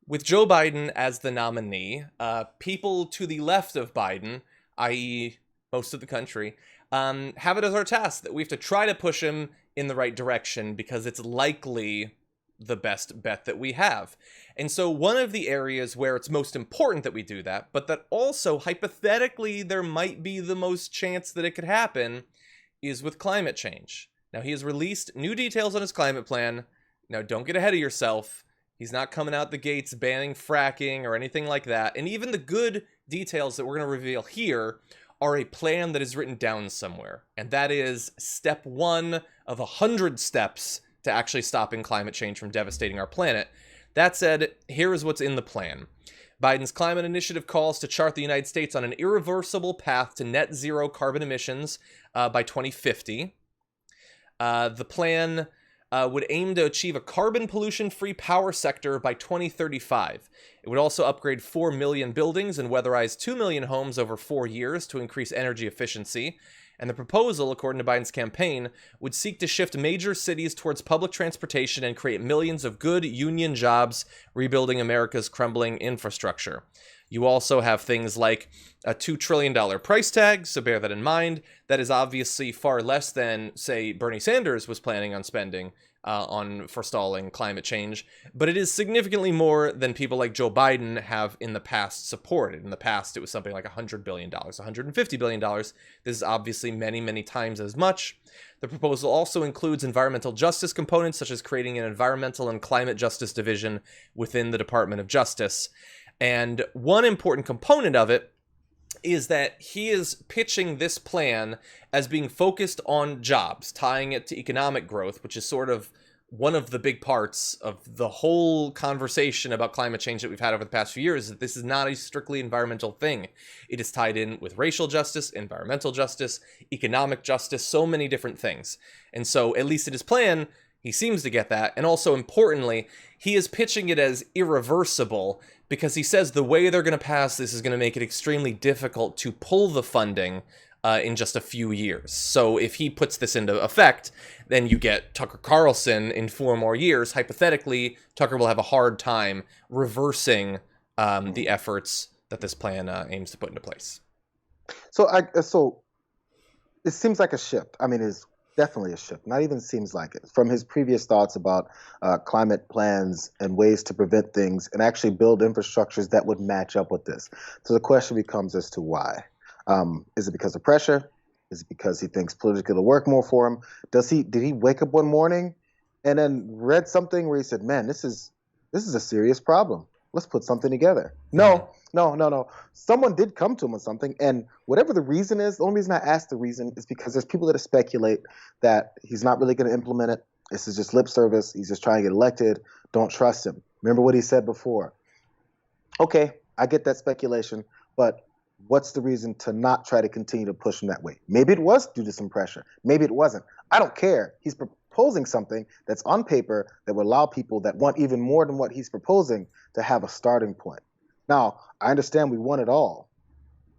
with Joe Biden as the nominee, people to the left of Biden, i.e., most of the country, have it as our task that we have to try to push him in the right direction because it's likely the best bet that we have. And so one of the areas where it's most important that we do that, but that also hypothetically there might be the most chance that it could happen, is with climate change. Now, he has released new details on his climate plan. Now, don't get ahead of yourself. He's not coming out the gates banning fracking or anything like that. And even the good details that we're going to reveal here are a plan that is written down somewhere. And that is step one of 100 steps to actually stopping climate change from devastating our planet. That said, here is what's in the plan. Biden's climate initiative calls to chart the United States on an irreversible path to net zero carbon emissions by 2050. The plan would aim to achieve a carbon pollution-free power sector by 2035. It would also upgrade 4 million buildings and weatherize 2 million homes over 4 years to increase energy efficiency. And the proposal, according to Biden's campaign, would seek to shift major cities towards public transportation and create millions of good union jobs, rebuilding America's crumbling infrastructure. You also have things like a $2 trillion price tag, so bear that in mind. That is obviously far less than, say, Bernie Sanders was planning on spending on forestalling climate change, but it is significantly more than people like Joe Biden have in the past supported. In the past, it was something like $100 billion, $150 billion. This is obviously many, many times as much. The proposal also includes environmental justice components, such as creating an environmental and climate justice division within the Department of Justice. And one important component of it is that he is pitching this plan as being focused on jobs, tying it to economic growth, which is sort of one of the big parts of the whole conversation about climate change that we've had over the past few years, that this is not a strictly environmental thing. It is tied in with racial justice, environmental justice, economic justice, so many different things. And so, at least in his plan, he seems to get that. And also, importantly, he is pitching it as irreversible because he says the way they're going to pass this is going to make it extremely difficult to pull the funding in just a few years. So if he puts this into effect, then you get Tucker Carlson in 4 more years. Hypothetically, Tucker will have a hard time reversing the efforts that this plan aims to put into place. So it seems like a shift. I mean, it's definitely a shift. Not even seems like it. From his previous thoughts about climate plans and ways to prevent things and actually build infrastructures that would match up with this. So the question becomes as to why. Is it because of pressure? Is it because he thinks politically it'll work more for him? Did he wake up one morning and then read something where he said, "Man, this is a serious problem. Let's put something together"? No. Someone did come to him with something, and whatever the reason is, the only reason I ask the reason is because there's people that speculate that he's not really going to implement it. This is just lip service. He's just trying to get elected. Don't trust him. Remember what he said before. Okay, I get that speculation, but what's the reason to not try to continue to push him that way? Maybe it was due to some pressure. Maybe it wasn't. I don't care. He's proposing something that's on paper that would allow people that want even more than what he's proposing to have a starting point. Now, I understand we want it all,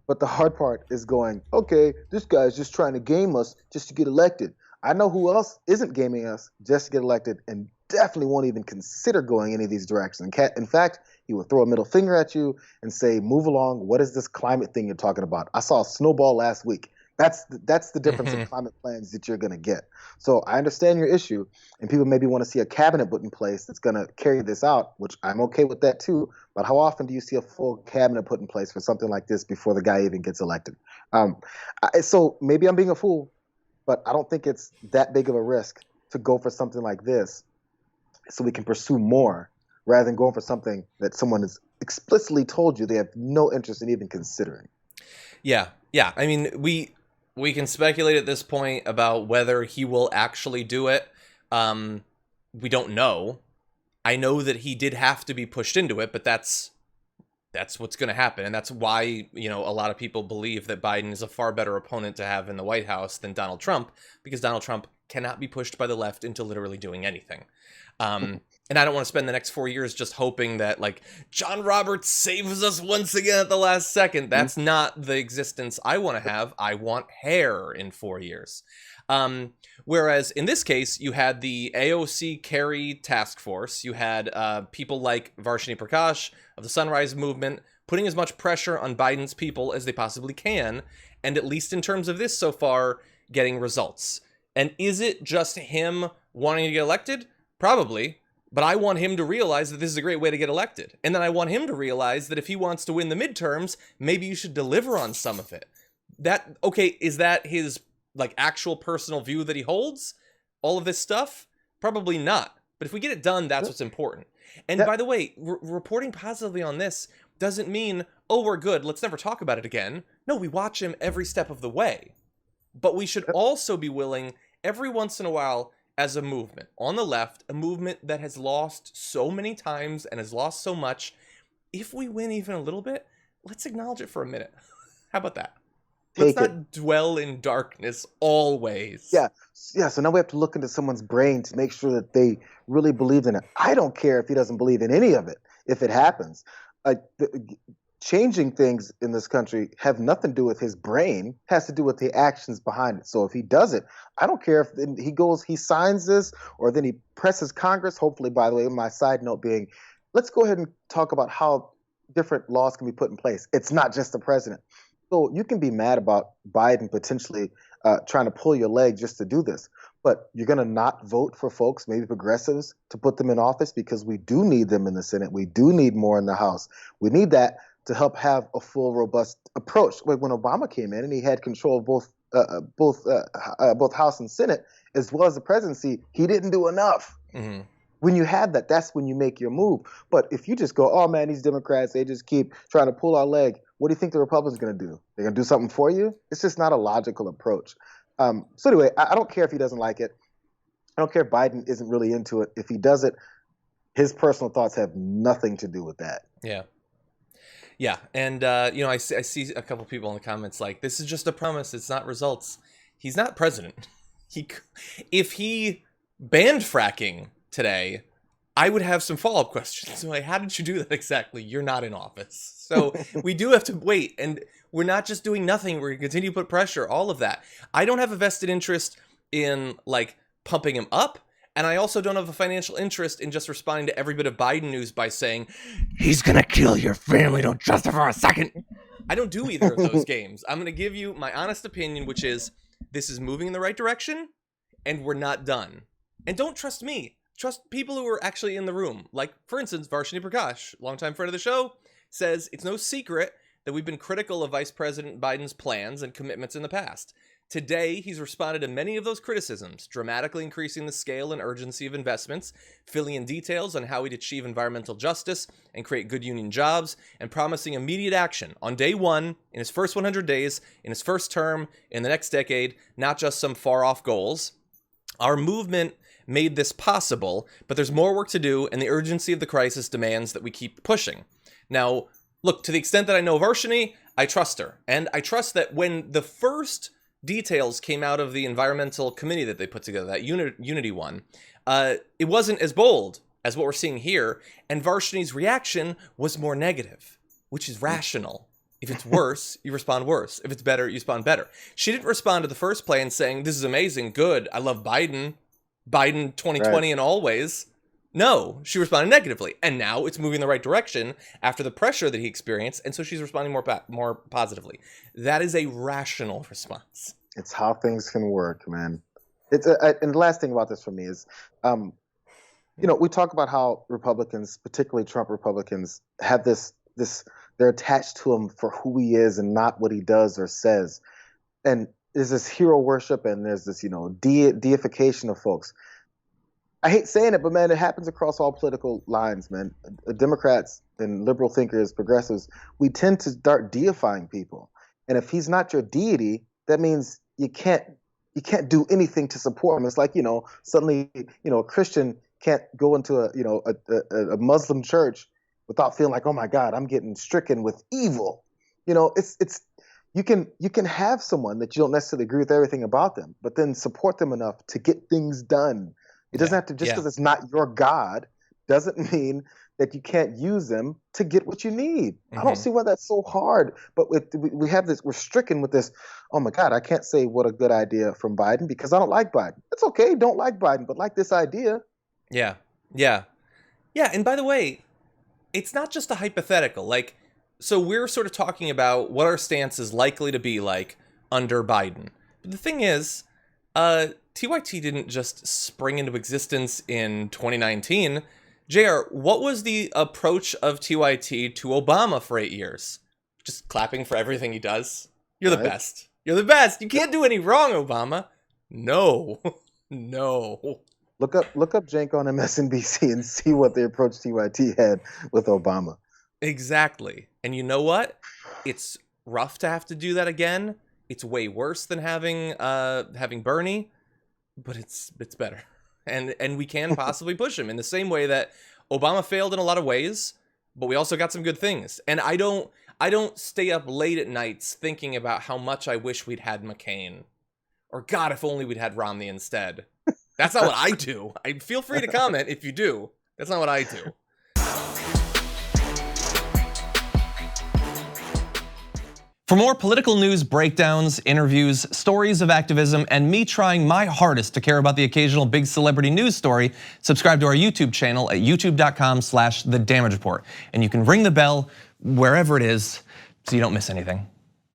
but the hard part is going, okay, this guy's just trying to game us just to get elected. I know who else isn't gaming us just to get elected and definitely won't even consider going any of these directions. In fact, he will throw a middle finger at you and say, move along. What is this climate thing you're talking about? I saw a snowball last week. That's the difference in climate plans that you're going to get. So I understand your issue, and people maybe want to see a cabinet put in place that's going to carry this out, which I'm okay with that too. But how often do you see a full cabinet put in place for something like this before the guy even gets elected? So maybe I'm being a fool, but I don't think it's that big of a risk to go for something like this so we can pursue more rather than going for something that someone has explicitly told you they have no interest in even considering. Yeah. I mean, we can speculate at this point about whether he will actually do it. We don't know. I know that he did have to be pushed into it, but that's what's going to happen. And that's why, a lot of people believe that Biden is a far better opponent to have in the White House than Donald Trump, because Donald Trump cannot be pushed by the left into literally doing anything. And I don't want to spend the next 4 years just hoping that, like, John Roberts saves us once again at the last second. That's not the existence I want to have. I want hair in 4 years. Whereas in this case, you had the AOC Kerry task force. You had people like Varshini Prakash of the Sunrise Movement putting as much pressure on Biden's people as they possibly can. And at least in terms of this so far, getting results. And is it just him wanting to get elected? Probably. But I want him to realize that this is a great way to get elected. And then I want him to realize that if he wants to win the midterms, maybe you should deliver on some of it. Okay, is that his like actual personal view that he holds? All of this stuff? Probably not. But if we get it done, that's what's important. And by the way, reporting positively on this doesn't mean, oh, we're good, let's never talk about it again. No, we watch him every step of the way. But we should also be willing, every once in a while, as a movement on the left, a movement that has lost so many times and has lost so much, if we win even a little bit, let's acknowledge it for a minute. How about that? Let's not dwell in darkness always. Yeah. So now we have to look into someone's brain to make sure that they really believe in it. I don't care if he doesn't believe in any of it, if it happens. Changing things in this country have nothing to do with his brain, it has to do with the actions behind it. So if he does it, I don't care if he signs this, or then he presses Congress. Hopefully, by the way, my side note being, let's go ahead and talk about how different laws can be put in place. It's not just the president. So you can be mad about Biden potentially trying to pull your leg just to do this, but you're going to not vote for folks, maybe progressives, to put them in office, because we do need them in the Senate. We do need more in the House. We need that to help have a full, robust approach. Like when Obama came in and he had control of both House and Senate, as well as the presidency, he didn't do enough. Mm-hmm. When you have that, that's when you make your move. But if you just go, oh man, these Democrats, they just keep trying to pull our leg, what do you think the Republicans are going to do? They're going to do something for you? It's just not a logical approach. So anyway, I don't care if he doesn't like it. I don't care if Biden isn't really into it. If he does it, his personal thoughts have nothing to do with that. Yeah. Yeah, and I see a couple people in the comments like, this is just a promise, it's not results. He's not president. If he banned fracking today, I would have some follow-up questions. Like, how did you do that exactly? You're not in office. So we do have to wait, and we're not just doing nothing. We're going to continue to put pressure, all of that. I don't have a vested interest in, like, pumping him up. And I also don't have a financial interest in just responding to every bit of Biden news by saying, he's going to kill your family, don't trust him for a second. I don't do either of those games. I'm going to give you my honest opinion, which is, this is moving in the right direction, and we're not done. And don't trust me. Trust people who are actually in the room. Like, for instance, Varshini Prakash, longtime friend of the show, says it's no secret that we've been critical of Vice President Biden's plans and commitments in the past. Today, he's responded to many of those criticisms, dramatically increasing the scale and urgency of investments, filling in details on how he'd achieve environmental justice and create good union jobs, and promising immediate action on day one, in his first 100 days, in his first term, in the next decade, not just some far-off goals. Our movement made this possible, but there's more work to do, and the urgency of the crisis demands that we keep pushing. Now, look, to the extent that I know Varshini, I trust her. And I trust that when the first details came out of the environmental committee that they put together, that Unity one, it wasn't as bold as what we're seeing here, and Varshini's reaction was more negative, which is rational. If it's worse, you respond worse. If it's better, you respond better. She didn't respond to the first plan saying, this is amazing, good, I love Biden 2020 right, and always. No, she responded negatively, and now it's moving in the right direction after the pressure that he experienced, and so she's responding more positively. That is a rational response. It's how things can work, man. And the last thing about this for me is, we talk about how Republicans, particularly Trump Republicans, have this they're attached to him for who he is and not what he does or says, and there's this hero worship and there's this deification of folks. I hate saying it, but man, it happens across all political lines, man. Democrats and liberal thinkers, progressives, we tend to start deifying people. And if he's not your deity, that means you can't do anything to support him. It's like, suddenly, a Christian can't go into a Muslim church without feeling like, oh my God, I'm getting stricken with evil. You can have someone that you don't necessarily agree with everything about them, but then support them enough to get things done. It doesn't have to, just because it's not your God, doesn't mean that you can't use them to get what you need. I don't see why that's so hard. But we have this, we're stricken with this, oh my God, I can't say what a good idea from Biden because I don't like Biden. It's okay, don't like Biden, but like this idea. Yeah, yeah. Yeah, and by the way, it's not just a hypothetical. Like, so we're sort of talking about what our stance is likely to be like under Biden. But the thing is, TYT didn't just spring into existence in 2019. JR, what was the approach of TYT to Obama for 8 years? Just clapping for everything he does? You're the best. You're the best. You can't do any wrong, Obama. No. No. Look up Cenk on MSNBC and see what the approach TYT had with Obama. Exactly. And you know what? It's rough to have to do that again. It's way worse than having Bernie, but it's better. And we can possibly push him in the same way that Obama failed in a lot of ways, but we also got some good things. And I don't stay up late at nights thinking about how much I wish we'd had McCain. Or God, if only we'd had Romney instead. That's not what I do. Feel free to comment if you do. That's not what I do. For more political news breakdowns, interviews, stories of activism, and me trying my hardest to care about the occasional big celebrity news story, subscribe to our YouTube channel at youtube.com/The Damage Report. And you can ring the bell wherever it is so you don't miss anything.